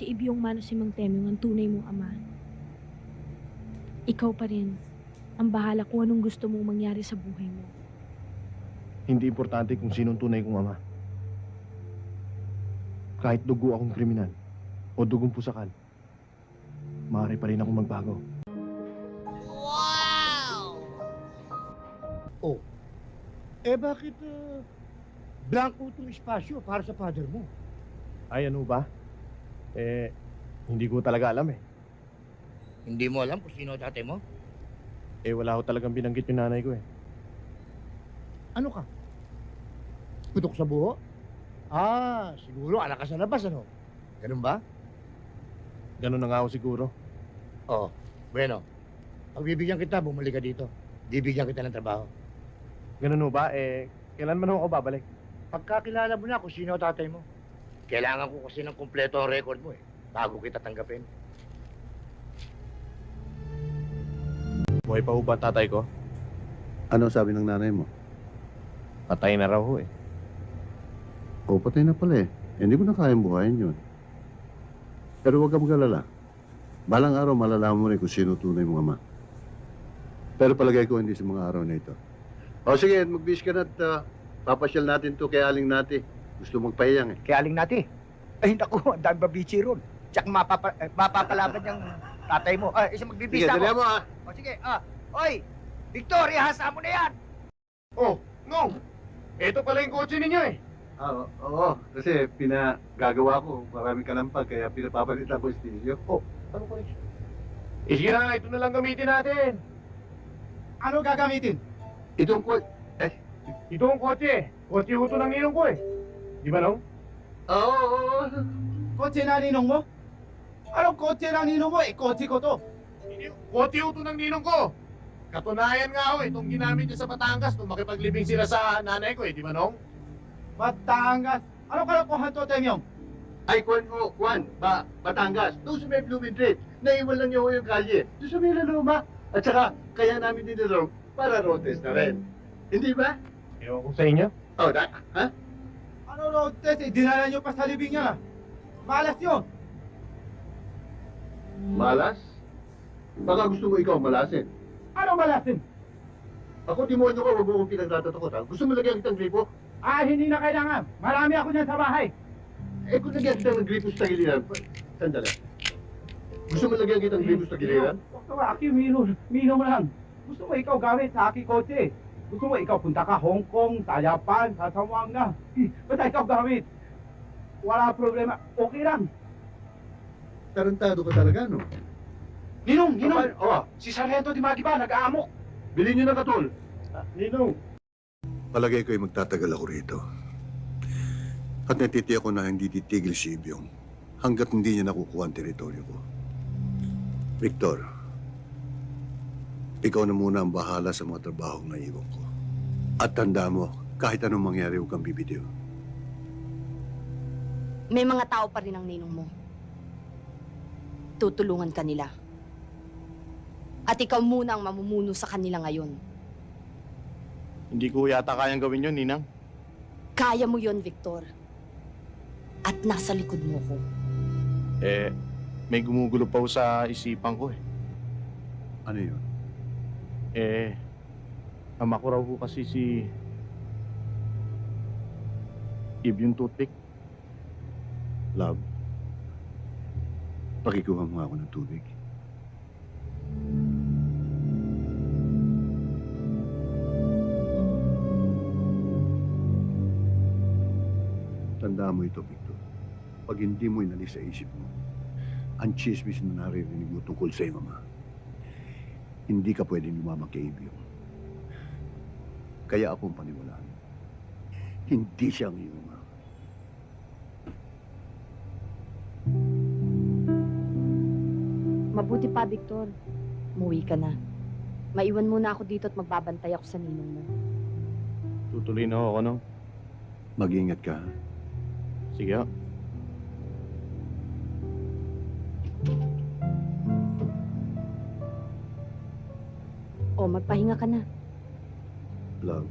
si Ibyong Mano si Mang Temyong ang tunay mong ama, ikaw pa rin ang bahala kung anong gusto mong mangyari sa buhay mo. Hindi importante kung sinong tunay kong ama. Kahit dugo akong kriminal o dugong pusakal, maaari pa rin akong magbago. Oh, bakit blanco itong espasyo para sa father mo? Ay, ano ba? Hindi ko talaga alam eh. Hindi mo alam kung sino tatay mo? Wala ko talagang binanggit yung nanay ko eh. Ano ka? Putok sa buho? Siguro anak ka sa labas, ano? Ganun ba? Ganun na nga ako siguro. Oh, bueno. Pagbibigyan kita, bumalik ka dito. Bibigyan kita ng trabaho. Ganun ba? Kailan man ako babalik? Pagkakilala mo na kung sino tatay mo. Kailangan ko kasi ng kumpleto ang record mo bago kita tanggapin. Buhay pa ho ba ang tatay ko? Ano sabi ng nanay mo? Patay na raw ho eh. O, patay na pala eh. Hindi ko na kayang buhayin yun. Pero huwag ka mag-alala. Balang araw malalaman mo rin kung sino tunay mong ama. Pero palagay ko hindi sa mga araw na ito. O sige, mag-bis ka na at papasyal natin to kay Aling Nati. Gusto magpahiyang eh. Kaya aling natin. Ay, naku, ang dami babichi ron. Tsaka mapapalaban yung tatay mo. Isa Sige, magbibisa dali mo. mo O sige, Oy, Victor, ihasa mo na yan. Oh, no! Ito pala yung kotse ninyo eh. Oo, kasi pinagagawa ko. Maraming kalampag, kaya pinapapalitan ko yung studio. Ano ko rin? Sige na, ito na lang gamitin natin. Ano gagamitin? Itong ko... Ito ang kotse. Kotse ho to ng ninong ko eh. Di ba no? Oo. Kotse na ninong mo? Anong kotse na ninong mo? Kotse ko to. Kotse ho to ng ninong ko. Katunayan nga ho, itong ginamit niya sa Batangas nung makipaglibing sila sa nanay ko eh, di ba nong? Batangas. Ano kalokohan to, Temyong? Ay, Juan, Batangas. Doon sa may Blooming Treat. Naiwan lang niya ko yung kalye. Doon sa may Laloma. At saka, kaya namin dinilong para road test na rin. Hindi ba? Ewan ko sa inyo. Oh, ha? Ano road test? Dinala nyo pa sa libing niya. Malas yun. Malas? Baka gusto mo ikaw malasin. Ano malasin? Ako, demonyo ka, huwag mo kong pinagtatatakot ha. Gusto mo lagyan kitang gripo? Hindi na kailangan. Marami ako niyan sa bahay. Kung lagyan kitang ng gripo sa giliran, sandali. Gusto mo lagyan kitang gripo sa giliran? Gusto mo, Aki, minum lang. Gusto mo ikaw gamit sa Aki kotse. Gusto mo ikaw punta ka Hong Kong, sa Japan, sa Samanga. Basta ikaw gamit. Wala problema. Okay lang. Tarantado ka talaga, no? Ninong! Oh, Si Sargento Di Magiba, nag-aamok. bilhin nyo ng katol. Ninong. Palagay ko'y magtatagal ako rito. At natitiyak ko na hindi titigil si Ibyong hanggat hindi niya nakukuha ang teritoryo ko. Victor, ikaw na muna ang bahala sa mga trabahong naiwan ko. At tanda mo, kahit anong mangyari, huwag kang bibitiw. May mga tao pa rin ang ninong mo. Tutulungan ka nila. At ikaw muna ang mamumuno sa kanila ngayon. Hindi ko yata kayang gawin yun, Ninang. Kaya mo yon, Victor. At nasa likod mo ko. May gumugulo pa ho sa isipan ko eh. Ano yun? Ama ko raw ho kasi si Ib yung toothpick. Love, pakikuha mo nga ako ng tubig. Tandaan mo ito, Victor. Pag hindi mo inalis sa isip mo, ang chismis na naririnig mo tungkol sa iyo, Mama, hindi ka pwedeng lumamang kay Ibyo. Kaya akong paniwalaan. Hindi siya ang iyong ama. Mabuti pa, Victor. Umuwi ka na. Maiwan muna ako dito at magbabantay ako sa ninong mo. Tutuloy na ho ako, no? Mag-ingat ka, ha? Sige ho. O, magpahinga ka na. Love.